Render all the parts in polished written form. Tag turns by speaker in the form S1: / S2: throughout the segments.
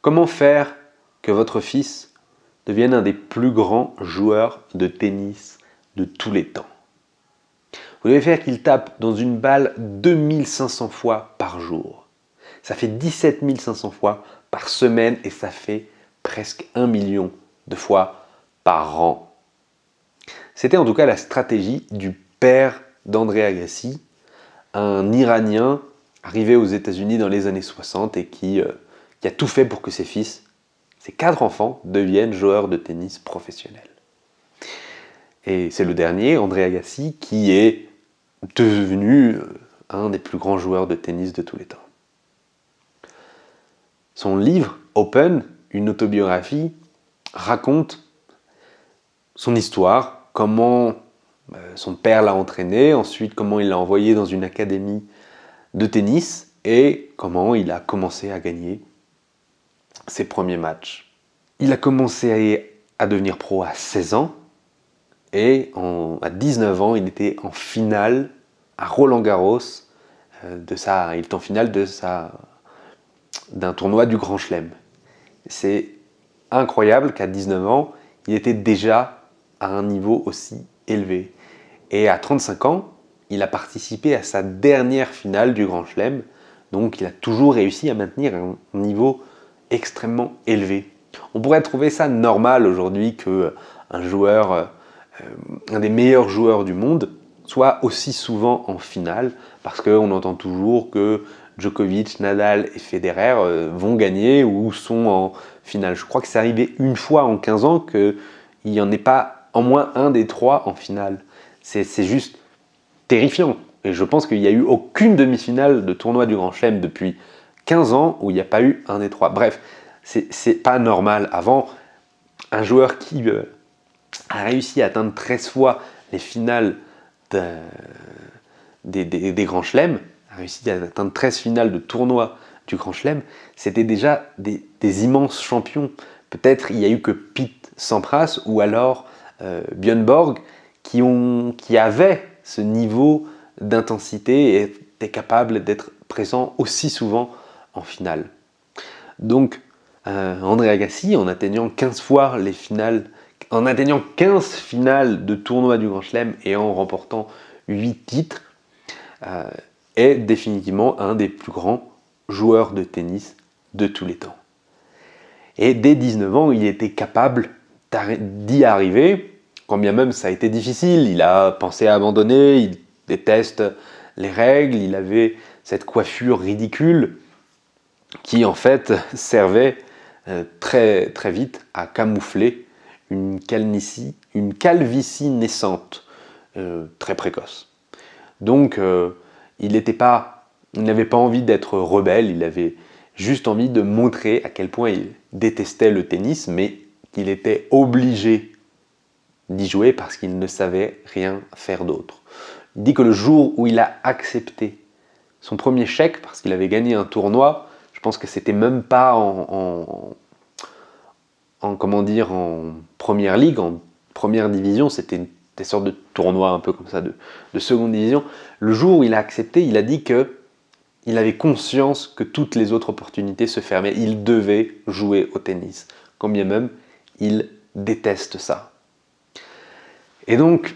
S1: Comment faire que votre fils devienne un des plus grands joueurs de tennis de tous les temps? Vous devez faire qu'il tape dans une balle 2500 fois par jour. Ça fait 17 500 fois par semaine et ça fait presque 1 million de fois par an. C'était en tout cas la stratégie du père d'André Agassi, un Iranien arrivé aux États-Unis dans les années 60 et qui a tout fait pour que ses fils, ses 4 enfants, deviennent joueurs de tennis professionnels. Et c'est le dernier, André Agassi, qui est devenu un des plus grands joueurs de tennis de tous les temps. Son livre, Open, une autobiographie, raconte son histoire, comment son père l'a entraîné, ensuite comment il l'a envoyé dans une académie de tennis et comment il a commencé à gagner ses premiers matchs. Il a commencé à devenir pro à 16 ans et à 19 ans, il était en finale à Roland-Garros il était en finale d'un tournoi du Grand Chelem. C'est incroyable qu'à 19 ans, il était déjà à un niveau aussi élevé. Et à 35 ans, il a participé à sa dernière finale du Grand Chelem, donc il a toujours réussi à maintenir un niveau extrêmement élevé. On pourrait trouver ça normal aujourd'hui qu'un joueur, un des meilleurs joueurs du monde, soit aussi souvent en finale, parce qu'on entend toujours que Djokovic, Nadal et Federer vont gagner ou sont en finale. Je crois que c'est arrivé une fois en 15 ans qu'il n'y en ait pas en moins un des 3 en finale. C'est juste terrifiant. Et je pense qu'il n'y a eu aucune demi-finale de tournoi du Grand Chelem depuis 15 ans où il n'y a pas eu un des 3. Bref, c'est pas normal. Avant, un joueur qui a réussi à atteindre 13 fois les finales des Grands Chelems, a réussi à atteindre 13 finales de tournoi du Grand Chelem, c'était déjà des immenses champions. Peut-être il n'y a eu que Pete Sampras ou alors Björn Borg qui avaient ce niveau d'intensité et étaient capables d'être présents aussi souvent en finale. Donc André Agassi, en atteignant 15 fois les finales, en atteignant 15 finales de tournoi du Grand Chelem et en remportant 8 titres, est définitivement un des plus grands joueurs de tennis de tous les temps. Et dès 19 ans, il était capable d'y arriver, quand bien même ça a été difficile. Il a pensé à abandonner, il déteste les règles, il avait cette coiffure ridicule qui en fait servait très, très vite à camoufler une calvitie naissante très précoce. Donc il n'avait pas envie d'être rebelle, il avait juste envie de montrer à quel point il détestait le tennis, mais qu'il était obligé d'y jouer parce qu'il ne savait rien faire d'autre. Il dit que le jour où il a accepté son premier chèque, parce qu'il avait gagné un tournoi, je pense que c'était même pas en première ligue, en première division, c'était des sortes de tournois un peu comme ça de seconde division. Le jour où il a accepté, il a dit que il avait conscience que toutes les autres opportunités se fermaient. Il devait jouer au tennis, quand bien même il déteste ça. Et donc,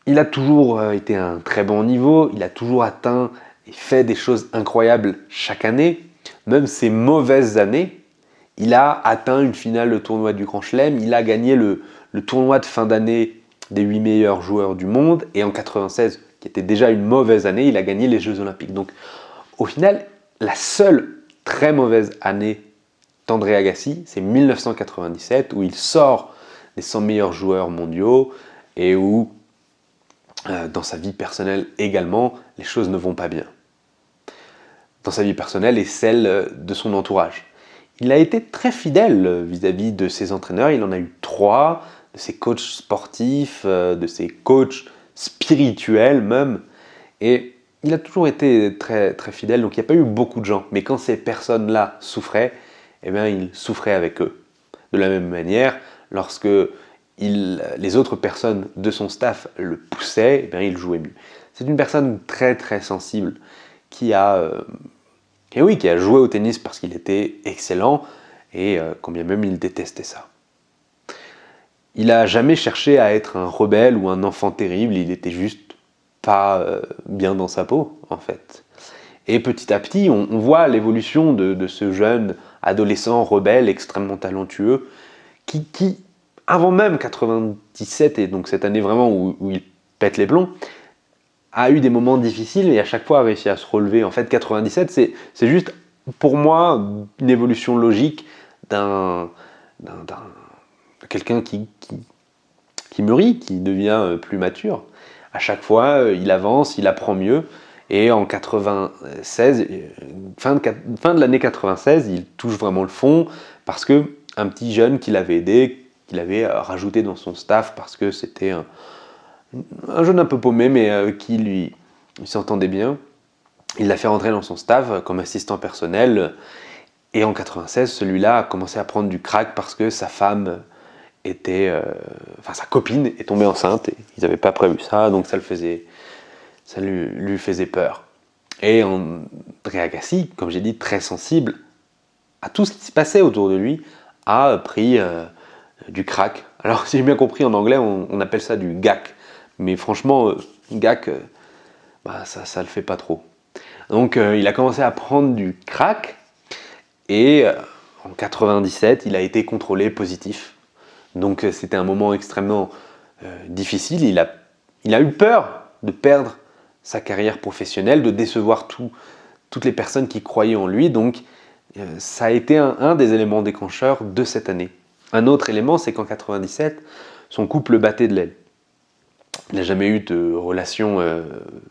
S1: il a toujours été à un très bon niveau, il a toujours atteint et fait des choses incroyables chaque année. Même ses mauvaises années, il a atteint une finale de tournoi du Grand Chelem, il a gagné le tournoi de fin d'année des 8 meilleurs joueurs du monde, et en 96, qui était déjà une mauvaise année, il a gagné les Jeux Olympiques. Donc, au final, la seule très mauvaise année d'André Agassi, c'est 1997, où il sort des 100 meilleurs joueurs mondiaux et où, dans sa vie personnelle également, les choses ne vont pas bien. Dans sa vie personnelle et celle de son entourage. Il a été très fidèle vis-à-vis de ses entraîneurs, il en a eu 3, de ses coachs sportifs, de ses coachs spirituels même, et il a toujours été très, très fidèle, donc il n'y a pas eu beaucoup de gens. Mais quand ces personnes-là souffraient, eh bien, il souffrait avec eux. De la même manière, lorsque les autres personnes de son staff le poussaient, eh bien, il jouait mieux. C'est une personne très, très sensible qui a joué au tennis parce qu'il était excellent et quand bien même il détestait ça. Il n'a jamais cherché à être un rebelle ou un enfant terrible, il était juste pas bien dans sa peau, en fait. Et petit à petit, on voit l'évolution de ce jeune adolescent rebelle extrêmement talentueux qui avant même 97, et donc cette année vraiment où il pète les plombs, a eu des moments difficiles et à chaque fois a réussi à se relever. En fait, 97, c'est juste, pour moi, une évolution logique d'un quelqu'un qui mûrit, qui devient plus mature. À chaque fois, il avance, il apprend mieux. Et en 96, fin de l'année 96, il touche vraiment le fond parce que un petit jeune qui l'avait aidé, qu'il avait rajouté dans son staff parce que c'était un jeune un peu paumé, mais qui lui s'entendait bien. Il l'a fait rentrer dans son staff comme assistant personnel. Et en 96, celui-là a commencé à prendre du crack parce que sa femme sa copine est tombée enceinte et ils n'avaient pas prévu ça, donc ça lui faisait peur. Et André Agassi, comme j'ai dit, très sensible à tout ce qui se passait autour de lui, a pris du crack. Alors si j'ai bien compris, en anglais on appelle ça du gack, mais franchement gack, ça le fait pas trop. Donc il a commencé à prendre du crack et en 97 il a été contrôlé positif. Donc c'était un moment extrêmement difficile. Il a eu peur de perdre sa carrière professionnelle, de décevoir toutes les personnes qui croyaient en lui. Donc ça a été un des éléments déclencheurs de cette année. Un autre élément, c'est qu'en 97, son couple battait de l'aile. Il n'a jamais eu de relation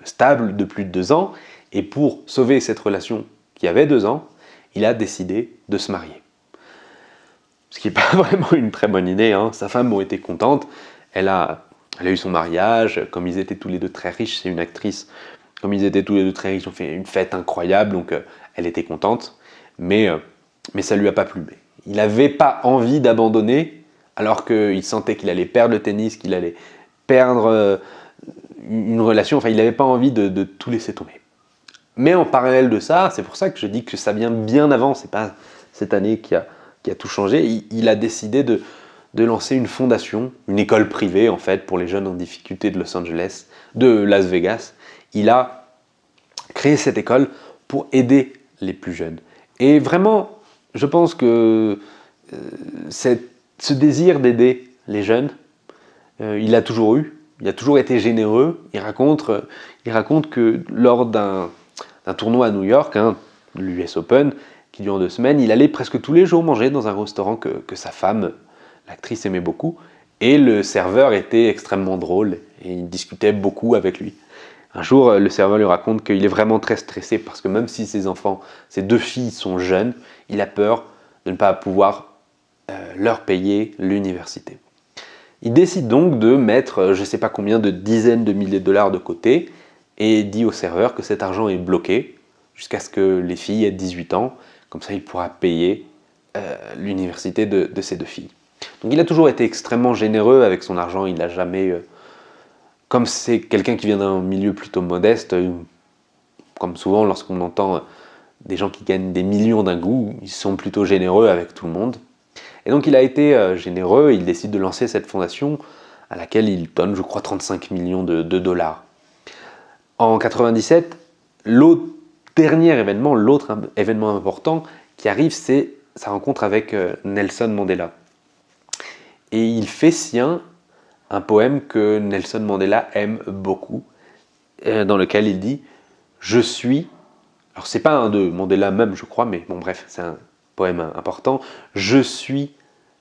S1: stable de plus de 2 ans. Et pour sauver cette relation qui avait 2 ans, il a décidé de se marier. Ce qui n'est pas vraiment une très bonne idée, hein. Sa femme a été contente, elle a eu son mariage, comme ils étaient tous les deux très riches, c'est une actrice, comme ils étaient tous les deux très riches, ils ont fait une fête incroyable, donc elle était contente, mais ça ne lui a pas plu. Il n'avait pas envie d'abandonner, alors qu'il sentait qu'il allait perdre le tennis, qu'il allait perdre une relation, enfin il n'avait pas envie de tout laisser tomber. Mais en parallèle de ça, c'est pour ça que je dis que ça vient bien avant, c'est pas cette année qui a tout changé. Il a décidé de lancer une fondation, une école privée en fait pour les jeunes en difficulté de Las Vegas. Il a créé cette école pour aider les plus jeunes. Et vraiment, je pense que ce désir d'aider les jeunes, il a toujours eu. Il a toujours été généreux. Il raconte que lors d'un tournoi à New York, l'US Open, qui dure 2 semaines, il allait presque tous les jours manger dans un restaurant que sa femme, l'actrice, aimait beaucoup. Et le serveur était extrêmement drôle et il discutait beaucoup avec lui. Un jour, le serveur lui raconte qu'il est vraiment très stressé parce que même si ses 2 filles sont jeunes, il a peur de ne pas pouvoir leur payer l'université. Il décide donc de mettre je ne sais pas combien de dizaines de milliers de dollars de côté et dit au serveur que cet argent est bloqué jusqu'à ce que les filles aient 18 ans. Comme ça, il pourra payer l'université de ses 2 filles. Donc il a toujours été extrêmement généreux avec son argent. Il n'a jamais... comme c'est quelqu'un qui vient d'un milieu plutôt modeste, comme souvent lorsqu'on entend des gens qui gagnent des millions d'un coup, ils sont plutôt généreux avec tout le monde. Et donc il a été généreux, il décide de lancer cette fondation à laquelle il donne, je crois, 35 millions de dollars. En 97, l'autre événement important qui arrive, c'est sa rencontre avec Nelson Mandela. Et il fait sien un poème que Nelson Mandela aime beaucoup, dans lequel il dit « Je suis », alors c'est pas un de Mandela même je crois, mais bon bref, c'est un poème important, « Je suis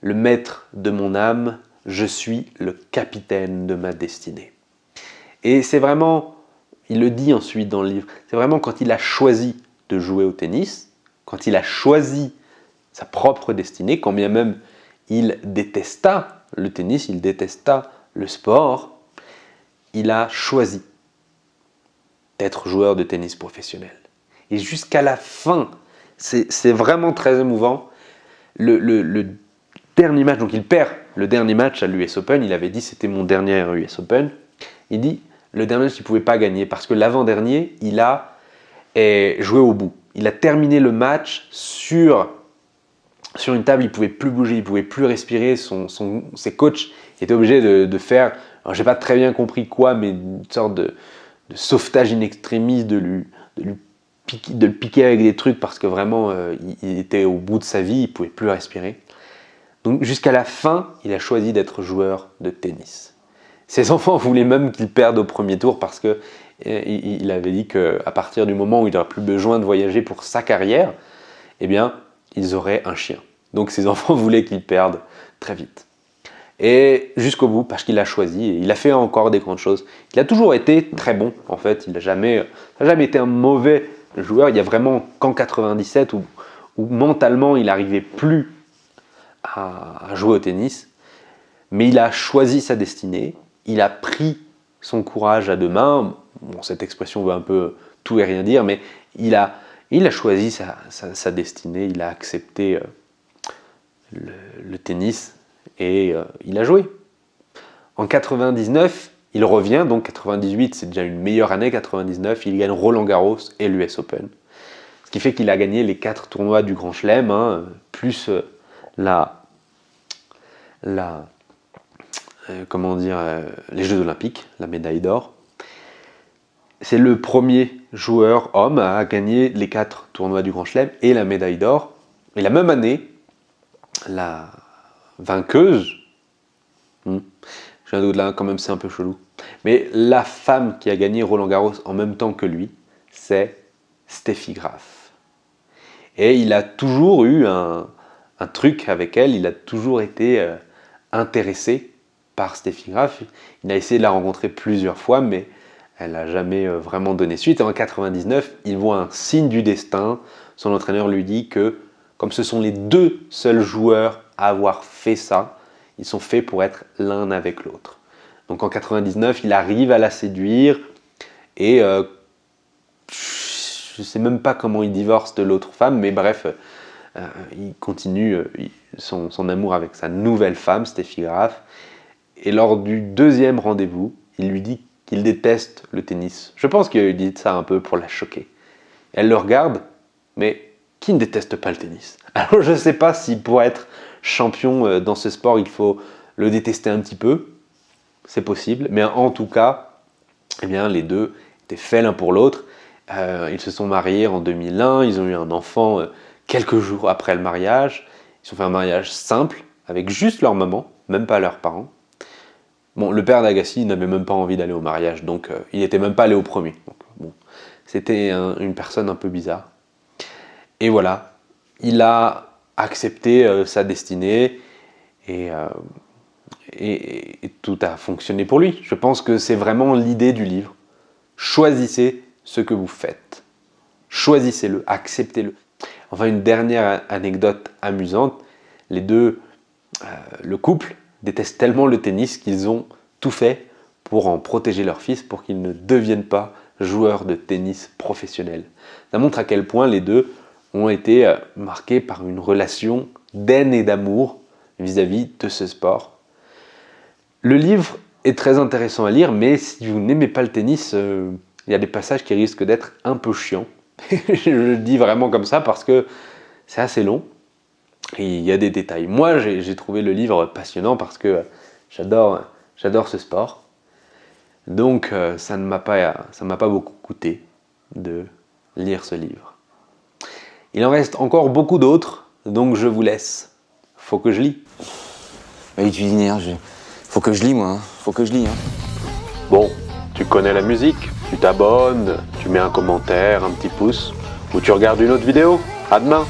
S1: le maître de mon âme, je suis le capitaine de ma destinée ». Et c'est vraiment, il le dit ensuite dans le livre, c'est vraiment quand il a choisi de jouer au tennis, quand il a choisi sa propre destinée, quand bien même il détesta le tennis, il détesta le sport, il a choisi d'être joueur de tennis professionnel. Et jusqu'à la fin, c'est vraiment très émouvant. Le dernier match, donc il perd le dernier match à l'US Open, il avait dit c'était mon dernier US Open, il dit le dernier match il ne pouvait pas gagner parce que l'avant-dernier, il a joué au bout. Il a terminé le match sur sur une table, il ne pouvait plus bouger, il ne pouvait plus respirer. Ses coachs étaient obligés de faire, je n'ai pas très bien compris quoi, mais une sorte de sauvetage in extremis, de le piquer avec des trucs parce que vraiment, il était au bout de sa vie, il ne pouvait plus respirer. Donc jusqu'à la fin, il a choisi d'être joueur de tennis. Ses enfants voulaient même qu'il perde au premier tour parce que il avait dit qu'à partir du moment où il n'aurait plus besoin de voyager pour sa carrière, eh bien, ils auraient un chien. Donc ses enfants voulaient qu'il perde très vite. Et jusqu'au bout, parce qu'il a choisi, et il a fait encore des grandes choses. Il a toujours été très bon, en fait. Il n'a jamais été un mauvais joueur. Il y a vraiment qu'en 97 où mentalement, il n'arrivait plus à jouer au tennis. Mais il a choisi sa destinée. Il a pris son courage à deux mains. Bon, cette expression veut un peu tout et rien dire, mais il a choisi sa destinée. Il a accepté le tennis. Et il a joué. En 99, il revient, donc 98 c'est déjà une meilleure année, 99 il gagne Roland Garros et l'US Open. Ce qui fait qu'il a gagné les 4 tournois du Grand Chelem, plus les Jeux Olympiques, la médaille d'or. C'est le premier joueur homme à gagner les 4 tournois du Grand Chelem et la médaille d'or. Et la même année, la vainqueuse, j'ai un doute là, quand même c'est un peu chelou, mais la femme qui a gagné Roland Garros en même temps que lui, c'est Steffi Graf. Et il a toujours eu un truc avec elle, il a toujours été intéressé par Steffi Graf. Il a essayé de la rencontrer plusieurs fois, mais elle n'a jamais vraiment donné suite. Et en 99, il voit un signe du destin. Son entraîneur lui dit que, comme ce sont les 2 seuls joueurs à avoir fait ça, ils sont faits pour être l'un avec l'autre. Donc en 99, il arrive à la séduire et je ne sais même pas comment il divorce de l'autre femme, mais bref, il continue son amour avec sa nouvelle femme, Steffi Graf. Et lors du 2e rendez-vous, il lui dit qu'il déteste le tennis. Je pense qu'il dit ça un peu pour la choquer. Elle le regarde, mais qui ne déteste pas le tennis? Alors je ne sais pas si pour être champion dans ce sport, il faut le détester un petit peu. C'est possible, mais en tout cas, eh bien, les deux étaient faits l'un pour l'autre. Ils se sont mariés en 2001, ils ont eu un enfant quelques jours après le mariage. Ils ont fait un mariage simple, avec juste leur maman, même pas leurs parents. Bon, le père d'Agassi n'avait même pas envie d'aller au mariage, donc il n'était même pas allé au premier. Donc, bon, c'était une personne un peu bizarre. Et voilà, il a accepté sa destinée et tout a fonctionné pour lui. Je pense que c'est vraiment l'idée du livre. Choisissez ce que vous faites. Choisissez-le, acceptez-le. Enfin, une dernière anecdote amusante. Les deux, le couple, détestent tellement le tennis qu'ils ont tout fait pour en protéger leur fils, pour qu'il ne devienne pas joueur de tennis professionnel. Ça montre à quel point les deux ont été marqués par une relation d'aine et d'amour vis-à-vis de ce sport. Le livre est très intéressant à lire, mais si vous n'aimez pas le tennis, il y a des passages qui risquent d'être un peu chiants. Je le dis vraiment comme ça parce que c'est assez long et il y a des détails. Moi, j'ai trouvé le livre passionnant parce que j'adore ce sport. Donc, ça ne m'a pas beaucoup coûté de lire ce livre. Il en reste encore beaucoup d'autres, donc je vous laisse. Faut que je lis.
S2: Oui, cuisinière, faut que je lis, moi. Faut que je lis.
S1: Bon, tu connais la musique, tu t'abonnes, tu mets un commentaire, un petit pouce, ou tu regardes une autre vidéo. À demain!